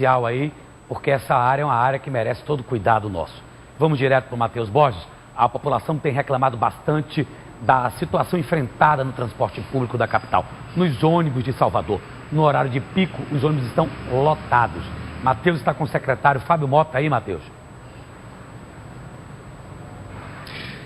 especial aí, porque essa área é uma área que merece todo o cuidado nosso. Vamos direto para o Matheus Borges. A população tem reclamado bastante da situação enfrentada no transporte público da capital, nos ônibus de Salvador. No horário de pico, os ônibus estão lotados. Matheus está com o secretário Fábio Mota aí, Matheus.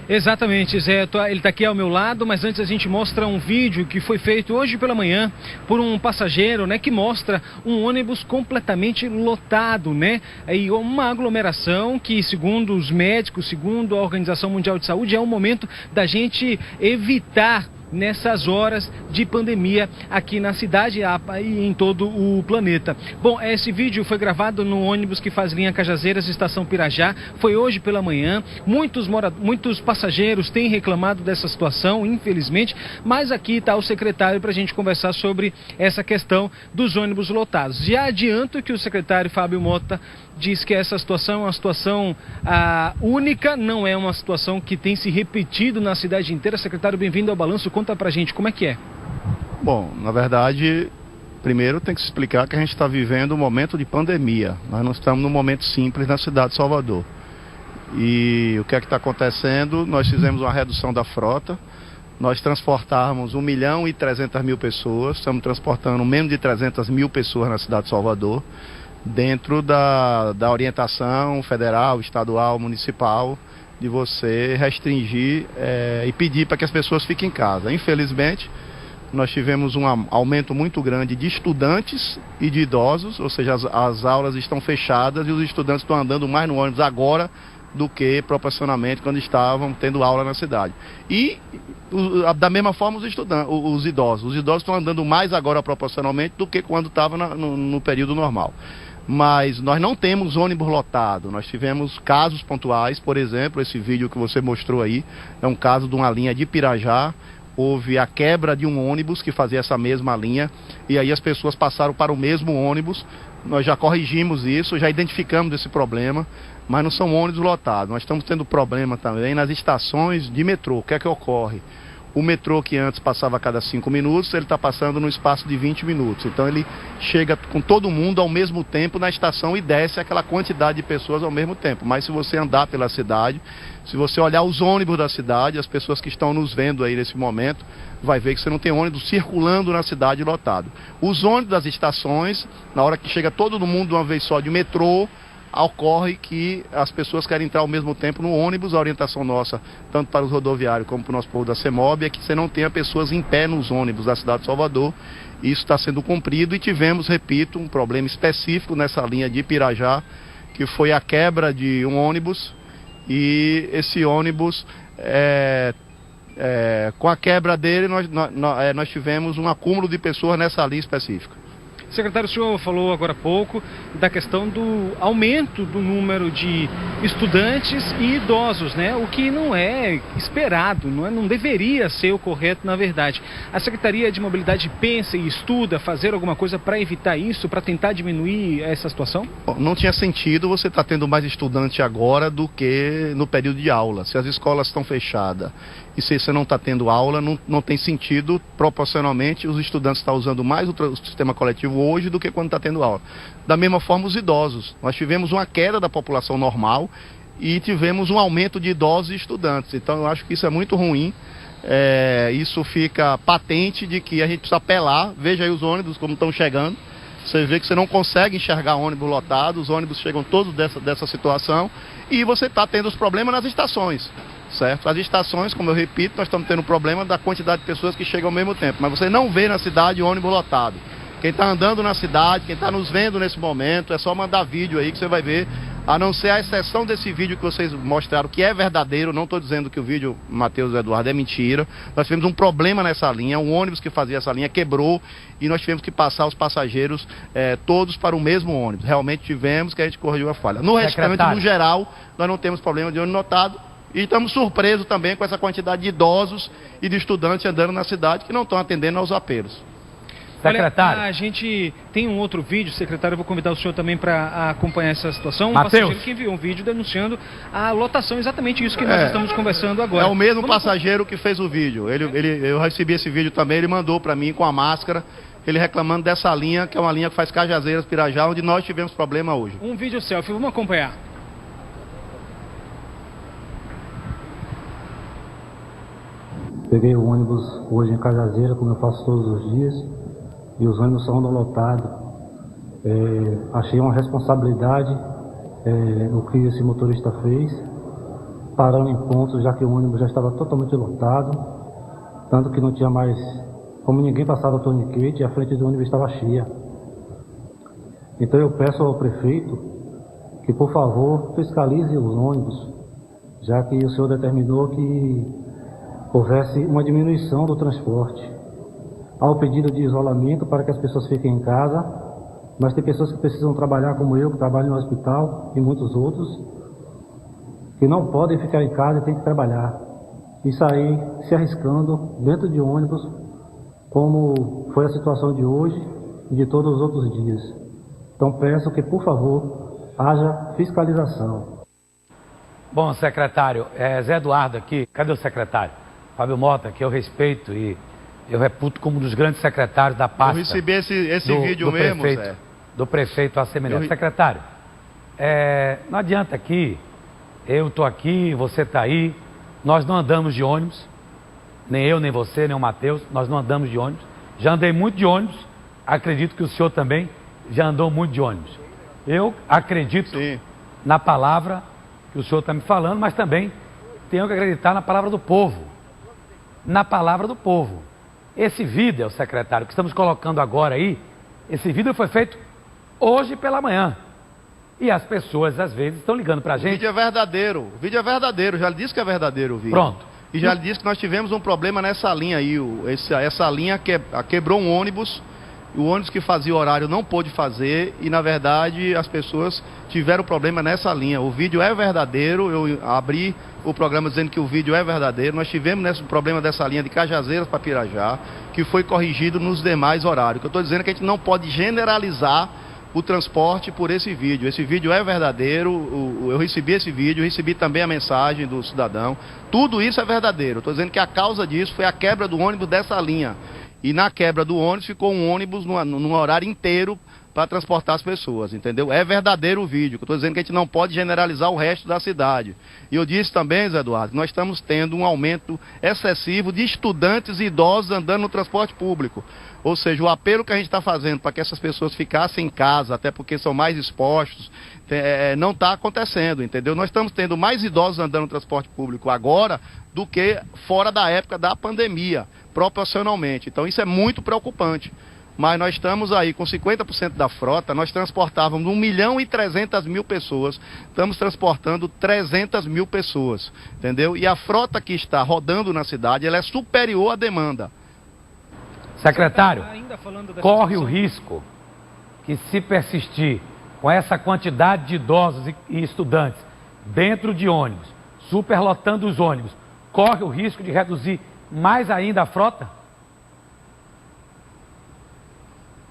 Exatamente, Zé. Ele está aqui ao meu lado, mas antes a gente mostra um vídeo que foi feito hoje pela manhã por um passageiro, né, que mostra um ônibus completamente lotado, né? E uma aglomeração que, segundo os médicos, segundo a Organização Mundial de Saúde, é um momento da gente evitar nessas horas de pandemia aqui na cidade e em todo o planeta. Bom, esse vídeo foi gravado no ônibus que faz linha Cajazeiras, estação Pirajá. Foi hoje pela manhã. Muitos passageiros têm reclamado dessa situação, infelizmente, mas aqui está o secretário para a gente conversar sobre essa questão dos ônibus lotados. Já adianto que o secretário Fábio Mota diz que essa situação é uma situação única, não é uma situação que tem se repetido na cidade inteira. Secretário, bem-vindo ao Balanço. Conta pra gente como é que é. Bom, na verdade, primeiro tem que se explicar que a gente está vivendo um momento de pandemia. Nós não estamos num momento simples na cidade de Salvador. E o que é que está acontecendo? Nós fizemos uma redução da frota. Nós transportávamos 1.300.000 pessoas. Estamos transportando menos de 300.000 pessoas na cidade de Salvador, dentro da orientação federal, estadual, municipal, de você restringir e pedir para que as pessoas fiquem em casa. Infelizmente, nós tivemos um aumento muito grande de estudantes e de idosos, ou seja, as aulas estão fechadas e os estudantes estão andando mais no ônibus agora do que proporcionalmente quando estavam tendo aula na cidade. E da mesma forma os idosos. Os idosos estão andando mais agora proporcionalmente do que quando estavam no período normal. Mas nós não temos ônibus lotado. Nós tivemos casos pontuais, por exemplo, esse vídeo que você mostrou aí, é um caso de uma linha de Pirajá. Houve a quebra de um ônibus que fazia essa mesma linha, e aí as pessoas passaram para o mesmo ônibus. Nós já corrigimos isso, já identificamos esse problema, mas não são ônibus lotados. Nós estamos tendo problema também nas estações de metrô. O que é que ocorre? O metrô, que antes passava a cada 5 minutos, ele está passando no espaço de 20 minutos. Então ele chega com todo mundo ao mesmo tempo na estação e desce aquela quantidade de pessoas ao mesmo tempo. Mas se você andar pela cidade, se você olhar os ônibus da cidade, as pessoas que estão nos vendo aí nesse momento, vai ver que você não tem ônibus circulando na cidade lotado. Os ônibus das estações, na hora que chega todo mundo de uma vez só de metrô, ocorre que as pessoas querem entrar ao mesmo tempo no ônibus. A orientação nossa, tanto para os rodoviários como para o nosso povo da CEMOB, é que você não tenha pessoas em pé nos ônibus da cidade de Salvador. Isso está sendo cumprido e tivemos, repito, um problema específico nessa linha de Pirajá, que foi a quebra de um ônibus, e esse ônibus, com a quebra dele, nós tivemos um acúmulo de pessoas nessa linha específica. Secretário, o senhor falou agora há pouco da questão do aumento do número de estudantes e idosos, né? O que não é esperado, não deveria ser o correto, na verdade. A Secretaria de Mobilidade pensa e estuda fazer alguma coisa para evitar isso, para tentar diminuir essa situação? Bom, não tinha sentido você estar tendo mais estudante agora do que no período de aula. Se as escolas estão fechadas e se você não está tendo aula, não tem sentido. Proporcionalmente, os estudantes estão usando mais o sistema coletivo hoje do que quando está tendo aula. Da mesma forma, os idosos. Nós tivemos uma queda da população normal e tivemos um aumento de idosos e estudantes. Então, eu acho que isso é muito ruim. Isso fica patente de que a gente precisa apelar. Veja aí os ônibus como estão chegando. Você vê que você não consegue enxergar ônibus lotado, os ônibus chegam todos dessa situação, e você está tendo os problemas nas estações, certo? As estações, como eu repito, nós estamos tendo problema da quantidade de pessoas que chegam ao mesmo tempo, mas você não vê na cidade ônibus lotado. Quem está andando na cidade, quem está nos vendo nesse momento, é só mandar vídeo aí que você vai ver, a não ser a exceção desse vídeo que vocês mostraram, que é verdadeiro. Não estou dizendo que o vídeo, Matheus e Eduardo, é mentira. Nós tivemos um problema nessa linha, um ônibus que fazia essa linha quebrou e nós tivemos que passar os passageiros todos para o mesmo ônibus. Realmente tivemos, que a gente corrigiu a falha. No restante, no geral, nós não temos problema de ônibus lotado. E estamos surpresos também com essa quantidade de idosos e de estudantes andando na cidade que não estão atendendo aos apelos. Secretário. Olha, a gente tem um outro vídeo, secretário, eu vou convidar o senhor também para acompanhar essa situação. Mateus. Passageiro que enviou um vídeo denunciando a lotação, exatamente isso que nós estamos conversando agora. É o mesmo passageiro que fez o vídeo. Eu recebi esse vídeo também, ele mandou para mim com a máscara. ele reclamando dessa linha, que é uma linha que faz Cajazeiras, Pirajá, onde nós tivemos problema hoje. Um vídeo selfie, vamos acompanhar. Peguei o ônibus hoje em Cajazeiras, como eu faço todos os dias, e os ônibus são lotados. Achei uma responsabilidade o que esse motorista fez, parando em pontos, já que o ônibus já estava totalmente lotado, tanto que não tinha mais como ninguém passava torniquete, a frente do ônibus estava cheia. Então eu peço ao prefeito que, por favor, fiscalize os ônibus, já que o senhor determinou que houvesse uma diminuição do transporte. Há o pedido de isolamento para que as pessoas fiquem em casa, mas tem pessoas que precisam trabalhar como eu, que trabalho no hospital, e muitos outros, que não podem ficar em casa e têm que trabalhar. E sair se arriscando dentro de ônibus, como foi a situação de hoje e de todos os outros dias. Então peço que, por favor, haja fiscalização. Bom, secretário, Zé Eduardo aqui, cadê o secretário? Fábio Mota, que eu respeito e eu reputo como um dos grandes secretários da pasta. Eu recebi esse vídeo mesmo, Zé. Do prefeito Assemineto. Secretário, não adianta aqui, eu estou aqui, você está aí, nós não andamos de ônibus, nem eu, nem você, nem o Matheus, nós não andamos de ônibus. Já andei muito de ônibus, acredito que o senhor também já andou muito de ônibus. Eu acredito na palavra que o senhor está me falando, mas também tenho que acreditar na palavra do povo. Na palavra do povo. Esse vídeo, secretário, que estamos colocando agora aí, esse vídeo foi feito hoje pela manhã. E as pessoas, às vezes, estão ligando pra gente. O vídeo é verdadeiro. O vídeo é verdadeiro. Já lhe disse que é verdadeiro o vídeo. Pronto. E já lhe disse que nós tivemos um problema nessa linha aí. Essa linha quebrou um ônibus. O ônibus que fazia o horário não pôde fazer. E, na verdade, as pessoas tiveram problema nessa linha. O vídeo é verdadeiro. Eu abri o programa dizendo que o vídeo é verdadeiro. Nós tivemos esse problema dessa linha de Cajazeiras para Pirajá, que foi corrigido nos demais horários. O que eu estou dizendo é que a gente não pode generalizar o transporte por esse vídeo. Esse vídeo é verdadeiro, eu recebi esse vídeo, recebi também a mensagem do cidadão. Tudo isso é verdadeiro. Estou dizendo que a causa disso foi a quebra do ônibus dessa linha. E na quebra do ônibus ficou um ônibus num horário inteiro para transportar as pessoas, entendeu? É verdadeiro o vídeo. Eu estou dizendo que a gente não pode generalizar o resto da cidade. E eu disse também, Zé Eduardo, que nós estamos tendo um aumento excessivo de estudantes e idosos andando no transporte público. Ou seja, o apelo que a gente está fazendo para que essas pessoas ficassem em casa, até porque são mais expostos, não está acontecendo, entendeu? Nós estamos tendo mais idosos andando no transporte público agora do que fora da época da pandemia, proporcionalmente. Então isso é muito preocupante. Mas nós estamos aí com 50% da frota, nós transportávamos 1.300.000 pessoas, estamos transportando 300.000 pessoas, entendeu? E a frota que está rodando na cidade, ela é superior à demanda. Secretário, corre o risco que, se persistir com essa quantidade de idosos e estudantes dentro de ônibus, superlotando os ônibus, corre o risco de reduzir mais ainda a frota?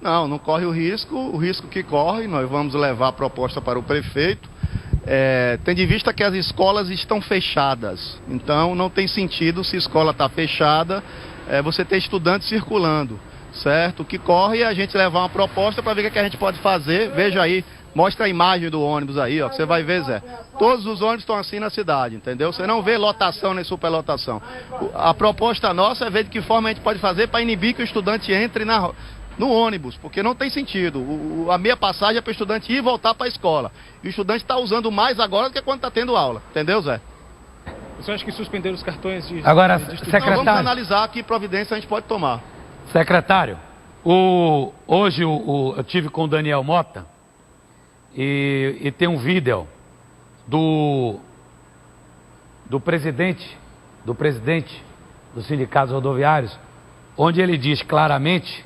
Não corre o risco que corre, nós vamos levar a proposta para o prefeito, tendo em vista que as escolas estão fechadas, então não tem sentido, se a escola está fechada, você ter estudantes circulando, certo? O que corre é a gente levar uma proposta para ver o que a gente pode fazer. Veja aí, mostra a imagem do ônibus aí, ó, que você vai ver, Zé. Todos os ônibus estão assim na cidade, entendeu? Você não vê lotação nem superlotação. A proposta nossa é ver de que forma a gente pode fazer para inibir que o estudante entre no ônibus, porque não tem sentido. A meia passagem é para o estudante ir e voltar para a escola. E o estudante está usando mais agora do que quando está tendo aula, entendeu, Zé? Você acha que suspender os cartões de... Agora, secretário... Não, vamos analisar que providência a gente pode tomar. Secretário, hoje eu tive com o Daniel Mota e tem um vídeo do presidente dos sindicatos rodoviários, onde ele diz claramente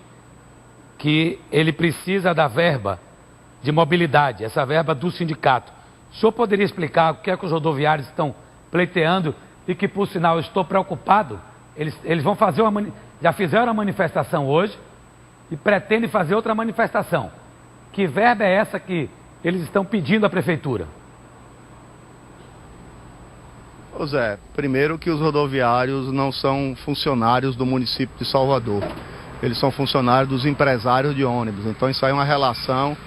que ele precisa da verba de mobilidade, essa verba do sindicato. O senhor poderia explicar o que é que os rodoviários estão pleiteando e que, por sinal, eu estou preocupado? Eles vão fazer já fizeram a manifestação hoje e pretendem fazer outra manifestação. Que verba é essa que eles estão pedindo à prefeitura? Ô Zé, primeiro que os rodoviários não são funcionários do município de Salvador. eles são funcionários dos empresários de ônibus. Então isso aí é uma relação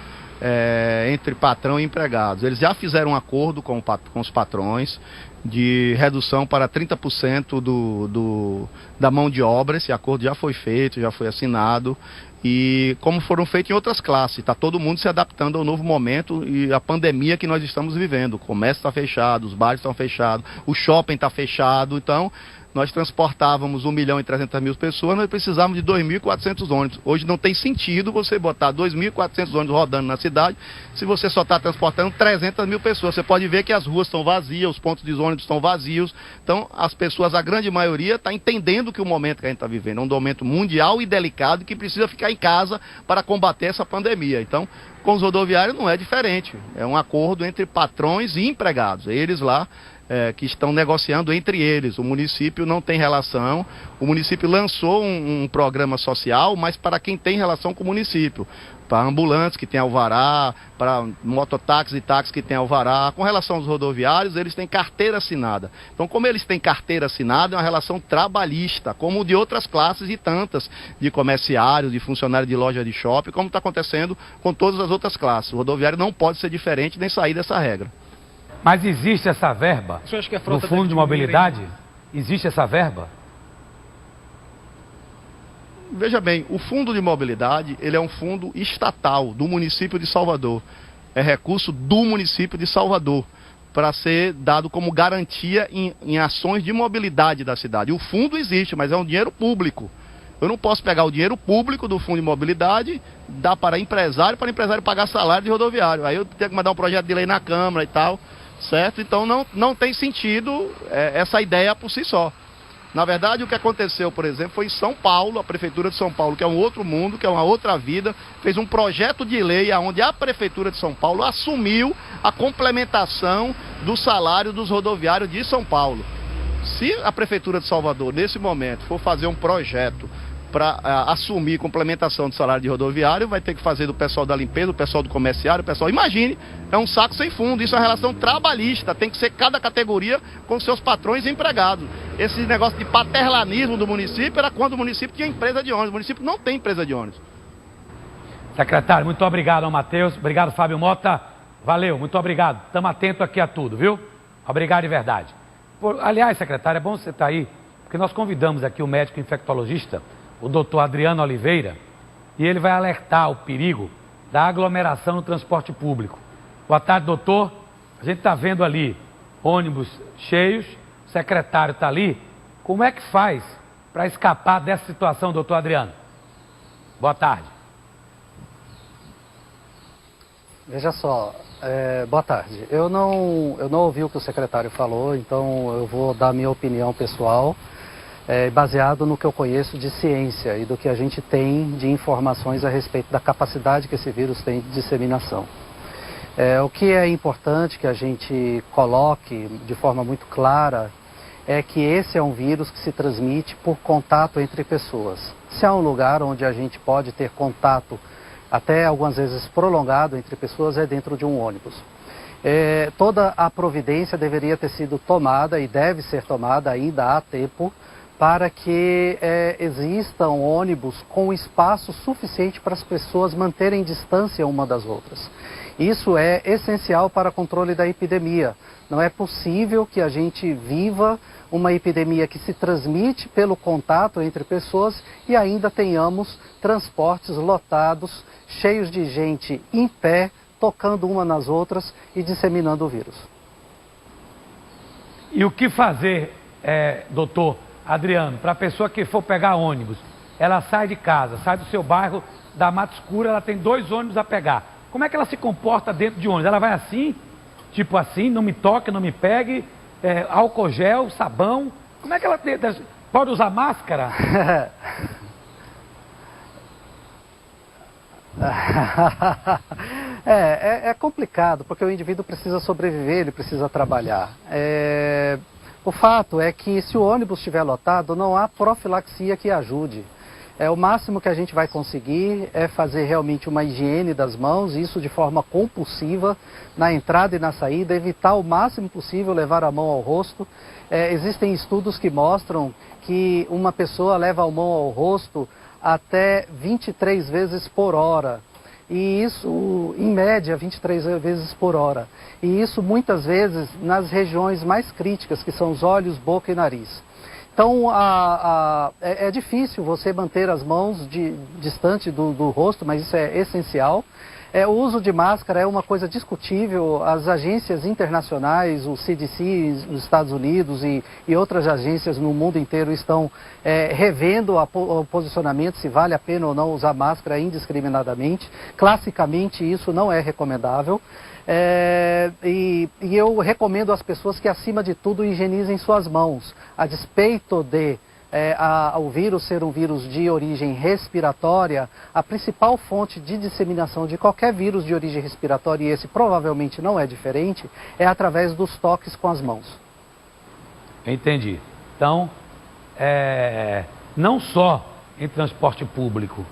entre patrão e empregados. Eles já fizeram um acordo com os patrões de redução para 30% da mão de obra. Esse acordo já foi feito, já foi assinado. E como foram feitos em outras classes, está todo mundo se adaptando ao novo momento e à pandemia que nós estamos vivendo. O comércio está fechado, os bares estão fechados, o shopping está fechado. Então, nós transportávamos 1.300.000 pessoas, nós precisávamos de 2.400 ônibus. Hoje não tem sentido você botar 2.400 ônibus rodando na cidade se você só está transportando 300.000 pessoas. Você pode ver que as ruas estão vazias, os pontos de ônibus estão vazios. Então, as pessoas, a grande maioria, está entendendo que o momento que a gente está vivendo é um momento mundial e delicado que precisa ficar em casa para combater essa pandemia. Então, com os rodoviários não é diferente. É um acordo entre patrões e empregados. Eles lá que estão negociando entre eles. O município não tem relação. O município lançou um programa social, mas para quem tem relação com o município. Para ambulantes que têm alvará, para mototáxis e táxis que têm alvará. Com relação aos rodoviários, eles têm carteira assinada. Então, como eles têm carteira assinada, é uma relação trabalhista, como de outras classes e tantas, de comerciários, de funcionários de loja de shopping, como está acontecendo com todas as outras classes. O rodoviário não pode ser diferente nem sair dessa regra. Mas existe essa verba no fundo de mobilidade? Existe essa verba? Veja bem, o fundo de mobilidade, ele é um fundo estatal do município de Salvador. É recurso do município de Salvador, para ser dado como garantia em ações de mobilidade da cidade. O fundo existe, mas é um dinheiro público. Eu não posso pegar o dinheiro público do fundo de mobilidade, dar para o empresário pagar salário de rodoviário. Aí eu tenho que mandar um projeto de lei na Câmara e tal. Certo? Então não tem sentido essa ideia por si só. Na verdade, o que aconteceu, por exemplo, foi em São Paulo, a Prefeitura de São Paulo, que é um outro mundo, que é uma outra vida, fez um projeto de lei onde a Prefeitura de São Paulo assumiu a complementação do salário dos rodoviários de São Paulo. Se a Prefeitura de Salvador, nesse momento, for fazer um projeto para assumir complementação do salário de rodoviário, vai ter que fazer do pessoal da limpeza, do pessoal do comerciário, o pessoal... Imagine, é um saco sem fundo, isso é uma relação trabalhista, tem que ser cada categoria com seus patrões e empregados. Esse negócio de paternalismo do município era quando o município tinha empresa de ônibus, o município não tem empresa de ônibus. Secretário, muito obrigado ao Matheus, obrigado Fábio Mota, valeu, muito obrigado, estamos atentos aqui a tudo, viu? Obrigado de verdade. Aliás, secretário, é bom você estar aí, porque nós convidamos aqui o médico infectologista, o doutor Adriano Oliveira, e ele vai alertar o perigo da aglomeração no transporte público. Boa tarde, doutor. A gente está vendo ali ônibus cheios, o secretário está ali. Como é que faz para escapar dessa situação, doutor Adriano? Boa tarde. Veja só, boa tarde. Eu não ouvi o que o secretário falou, então eu vou dar minha opinião pessoal. Baseado no que eu conheço de ciência e do que a gente tem de informações a respeito da capacidade que esse vírus tem de disseminação. O que é importante que a gente coloque de forma muito clara é que esse é um vírus que se transmite por contato entre pessoas. Se há um lugar onde a gente pode ter contato, até algumas vezes prolongado entre pessoas, é dentro de um ônibus. Toda a providência deveria ter sido tomada e deve ser tomada, ainda há tempo, para que existam ônibus com espaço suficiente para as pessoas manterem distância uma das outras. Isso é essencial para o controle da epidemia. Não é possível que a gente viva uma epidemia que se transmite pelo contato entre pessoas e ainda tenhamos transportes lotados, cheios de gente em pé, tocando uma nas outras e disseminando o vírus. E o que fazer, doutor Adriano, para a pessoa que for pegar ônibus, ela sai de casa, sai do seu bairro, da Mata Escura, ela tem 2 ônibus a pegar. Como é que ela se comporta dentro de ônibus? Ela vai assim, tipo assim, não me toque, não me pegue, álcool gel, sabão. Como é que ela pode usar máscara? É complicado, porque o indivíduo precisa sobreviver, ele precisa trabalhar. O fato é que se o ônibus estiver lotado, não há profilaxia que ajude. O máximo que a gente vai conseguir é fazer realmente uma higiene das mãos, isso de forma compulsiva, na entrada e na saída, evitar o máximo possível levar a mão ao rosto. Existem estudos que mostram que uma pessoa leva a mão ao rosto até 23 vezes por hora. E isso, em média, 23 vezes por hora. E isso muitas vezes nas regiões mais críticas, que são os olhos, boca e nariz. Então, é difícil você manter as mãos distante do rosto, mas isso é essencial. O uso de máscara é uma coisa discutível. As agências internacionais, o CDC nos Estados Unidos e outras agências no mundo inteiro estão revendo o posicionamento, se vale a pena ou não usar máscara indiscriminadamente. Classicamente, isso não é recomendável. E eu recomendo às pessoas que, acima de tudo, higienizem suas mãos. A despeito de o vírus ser um vírus de origem respiratória, a principal fonte de disseminação de qualquer vírus de origem respiratória, e esse provavelmente não é diferente, é através dos toques com as mãos. Entendi. Então, não só em transporte público,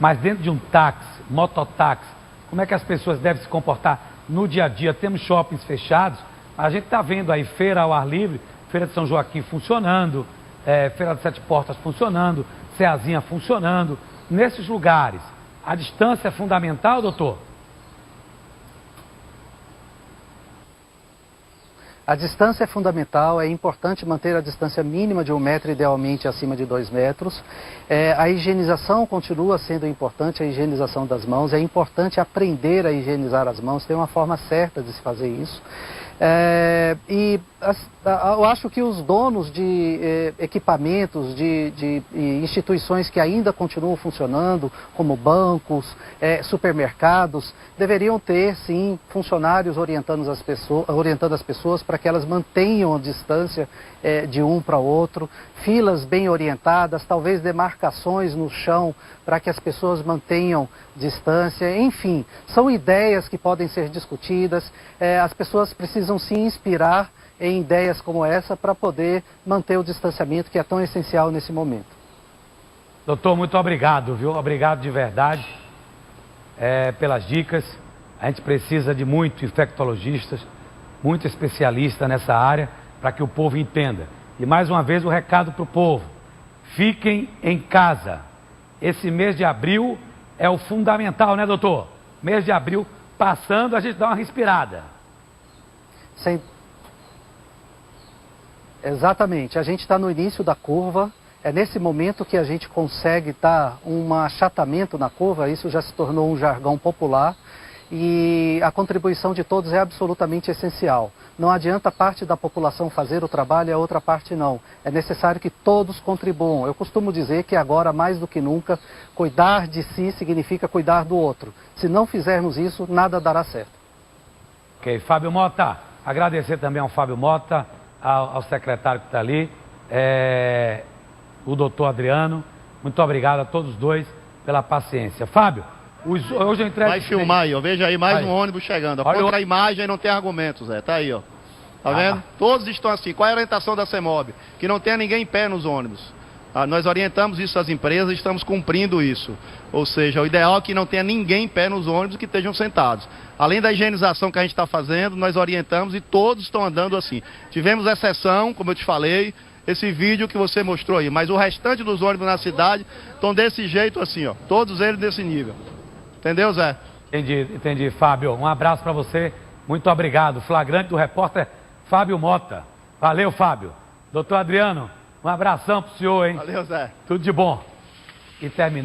mas dentro de um táxi, mototáxi, como é que as pessoas devem se comportar no dia a dia? Temos shoppings fechados, a gente está vendo aí feira ao ar livre, Feira de São Joaquim funcionando, Feira de Sete Portas funcionando, Ceazinha funcionando. Nesses lugares, a distância é fundamental, doutor? A distância é fundamental, é importante manter a distância mínima de 1 metro, idealmente acima de 2 metros. A higienização continua sendo importante, a higienização das mãos. É importante aprender a higienizar as mãos, tem uma forma certa de se fazer isso. Eu acho que os donos de equipamentos, de instituições que ainda continuam funcionando, como bancos, supermercados, deveriam ter, sim, funcionários orientando as pessoas para que elas mantenham a distância de um para o outro, filas bem orientadas, talvez demarcações no chão para que as pessoas mantenham distância. Enfim, são ideias que podem ser discutidas. As pessoas precisam se inspirar em ideias como essa para poder manter o distanciamento, que é tão essencial nesse momento. Doutor, muito obrigado, viu? Obrigado de verdade pelas dicas. A gente precisa de muitos infectologistas, muito especialista nessa área, para que o povo entenda. E mais uma vez o recado para o povo: fiquem em casa. Esse mês de abril é o fundamental, né, doutor? Mês de abril passando, a gente dá uma respirada. Exatamente, a gente está no início da curva, é nesse momento que a gente consegue dar um achatamento na curva, isso já se tornou um jargão popular, e a contribuição de todos é absolutamente essencial. Não adianta parte da população fazer o trabalho e a outra parte não. É necessário que todos contribuam. Eu costumo dizer que agora, mais do que nunca, cuidar de si significa cuidar do outro. Se não fizermos isso, nada dará certo. Ok, Fábio Mota, agradecer também ao Fábio Mota, ao secretário que está ali, o doutor Adriano. Muito obrigado a todos os dois pela paciência. Fábio, hoje eu entrego... Vai filmar aí, ó. Veja aí mais um ônibus chegando. Contra a imagem não tem argumentos, Zé. Tá aí, ó. Tá vendo? Todos estão assim. Qual é a orientação da CEMOB? Que não tenha ninguém em pé nos ônibus. Nós orientamos isso às empresas e estamos cumprindo isso. Ou seja, o ideal é que não tenha ninguém em pé nos ônibus, que estejam sentados. Além da higienização que a gente está fazendo, nós orientamos e todos estão andando assim. Tivemos exceção, como eu te falei, esse vídeo que você mostrou aí. Mas o restante dos ônibus na cidade estão desse jeito assim, ó. Todos eles desse nível. Entendeu, Zé? Entendi, Fábio. Um abraço para você. Muito obrigado. Flagrante do repórter Fábio Mota. Valeu, Fábio. Doutor Adriano, um abração pro senhor, hein? Valeu, Zé. Tudo de bom. E terminou.